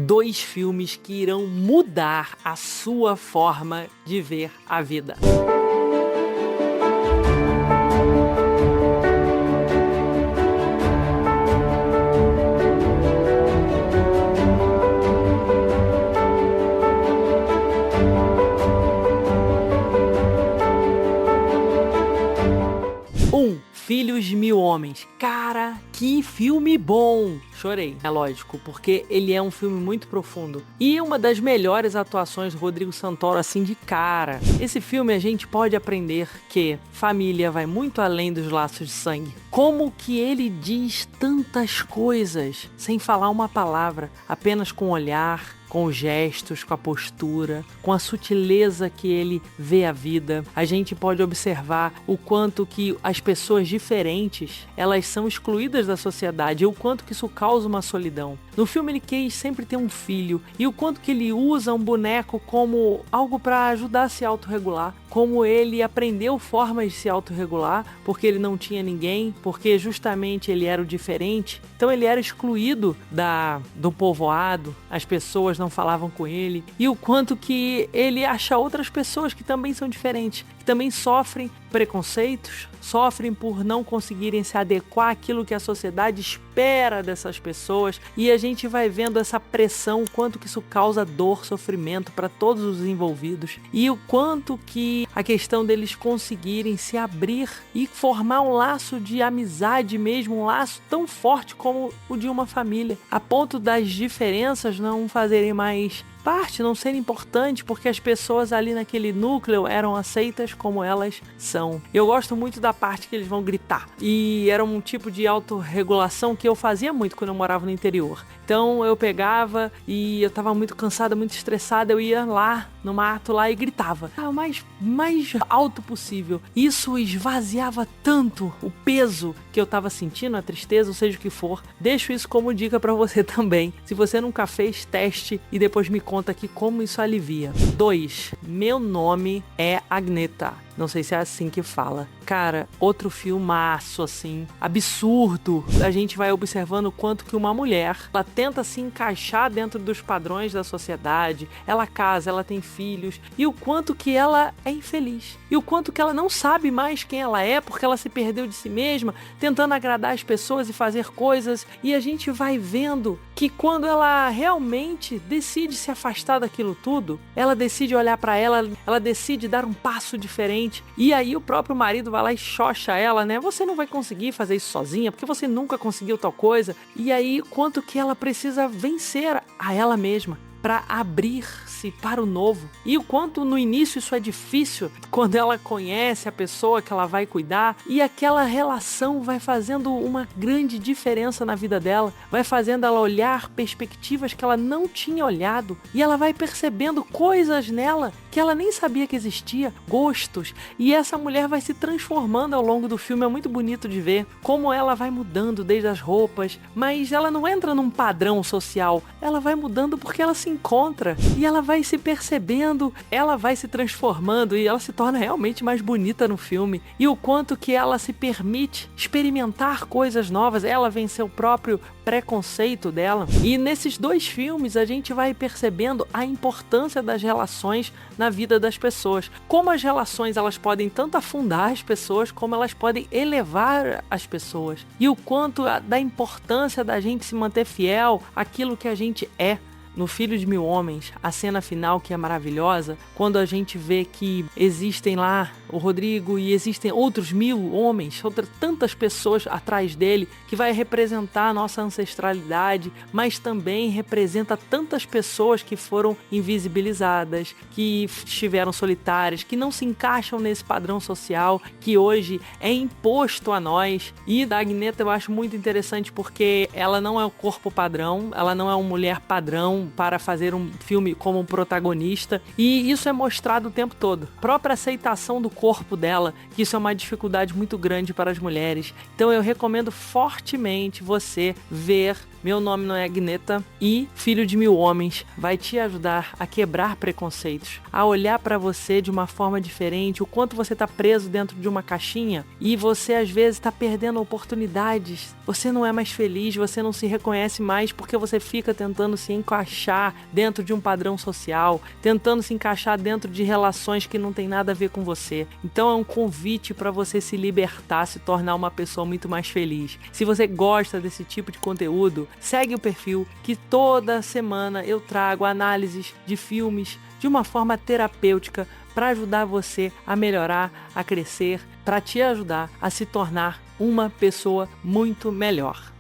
Dois filmes que irão mudar a sua forma de ver a vida. Filhos de Mil Homens. Cara, que filme bom! Chorei, é lógico, porque ele é um filme muito profundo. E uma das melhores atuações do Rodrigo Santoro, assim, de cara. Esse filme a gente pode aprender que família vai muito além dos laços de sangue. Como que ele diz tantas coisas sem falar uma palavra, apenas com o olhar, com os gestos, com a postura, com a sutileza que ele vê a vida. A gente pode observar o quanto que as pessoas diferentes, elas são excluídas da sociedade e o quanto que isso causa uma solidão. No filme ele quis sempre ter um filho e o quanto que ele usa um boneco como algo para ajudar a se autorregular, como ele aprendeu formas de se autorregular, porque ele não tinha ninguém, porque justamente ele era o diferente, então ele era excluído do povoado, as pessoas não falavam com ele, e o quanto que ele acha outras pessoas que também são diferentes, que também sofrem preconceitos, sofrem por não conseguirem se adequar àquilo que a sociedade espera dessas pessoas, e a gente vai vendo essa pressão, o quanto que isso causa dor, sofrimento para todos os envolvidos, e o quanto que a questão deles conseguirem se abrir e formar um laço de amizade mesmo, um laço tão forte como o de uma família, a ponto das diferenças não fazerem mais parte, não ser importante, porque as pessoas ali naquele núcleo eram aceitas como elas são. Eu gosto muito da parte que eles vão gritar, e era um tipo de autorregulação que eu fazia muito quando eu morava no interior. Então eu pegava e eu tava muito cansada, muito estressada, eu ia lá no mato lá e gritava o mais alto possível. Isso esvaziava tanto o peso que eu tava sentindo, a tristeza, ou seja o que for. Deixo isso como dica pra você também. Se você nunca fez, teste e depois me conta aqui como isso alivia. 2. Meu nome é Agneta. Não sei se é assim que fala. Cara, outro filmaço, assim, absurdo. A gente vai observando o quanto que uma mulher, ela tenta se encaixar dentro dos padrões da sociedade. Ela casa, ela tem filhos. E o quanto que ela é infeliz. E o quanto que ela não sabe mais quem ela é, porque ela se perdeu de si mesma, tentando agradar as pessoas e fazer coisas. E a gente vai vendo que quando ela realmente decide se afastar daquilo tudo, ela decide olhar pra ela, ela decide dar um passo diferente. E aí o próprio marido vai lá e xoxa ela, né? Você não vai conseguir fazer isso sozinha, porque você nunca conseguiu tal coisa. E aí quanto que ela precisa vencer a ela mesma para abrir-se para o novo. E o quanto no início isso é difícil, quando ela conhece a pessoa que ela vai cuidar, e aquela relação vai fazendo uma grande diferença na vida dela, vai fazendo ela olhar perspectivas que ela não tinha olhado, e ela vai percebendo coisas nela que ela nem sabia que existia, gostos, e essa mulher vai se transformando ao longo do filme. É muito bonito de ver como ela vai mudando desde as roupas, mas ela não entra num padrão social, ela vai mudando porque ela se encontra e ela vai se percebendo, ela vai se transformando e ela se torna realmente mais bonita no filme. E o quanto que ela se permite experimentar coisas novas, ela venceu o próprio preconceito dela. E nesses dois filmes a gente vai percebendo a importância das relações na vida das pessoas. Como as relações elas podem tanto afundar as pessoas como elas podem elevar as pessoas. E o quanto da importância da gente se manter fiel àquilo que a gente é. No Filho de Mil Homens, a cena final que é maravilhosa, quando a gente vê que existem lá o Rodrigo e existem outros 1000 homens, outras tantas pessoas atrás dele, que vai representar a nossa ancestralidade, mas também representa tantas pessoas que foram invisibilizadas, que estiveram solitárias, que não se encaixam nesse padrão social que hoje é imposto a nós. E da Agneta eu acho muito interessante porque ela não é o corpo padrão, ela não é uma mulher padrão para fazer um filme como um protagonista, e isso é mostrado o tempo todo. A própria aceitação do corpo dela, que isso é uma dificuldade muito grande para as mulheres. Então eu recomendo fortemente você ver Meu nome não é Agneta e Filho de Mil Homens vai te ajudar a quebrar preconceitos, a olhar para você de uma forma diferente, o quanto você está preso dentro de uma caixinha e você às vezes está perdendo oportunidades. Você não é mais feliz, você não se reconhece mais porque você fica tentando se encaixar dentro de um padrão social, tentando se encaixar dentro de relações que não tem nada a ver com você. Então é um convite para você se libertar, se tornar uma pessoa muito mais feliz. Se você gosta desse tipo de conteúdo, segue o perfil que toda semana eu trago análises de filmes de uma forma terapêutica para ajudar você a melhorar, a crescer, para te ajudar a se tornar uma pessoa muito melhor.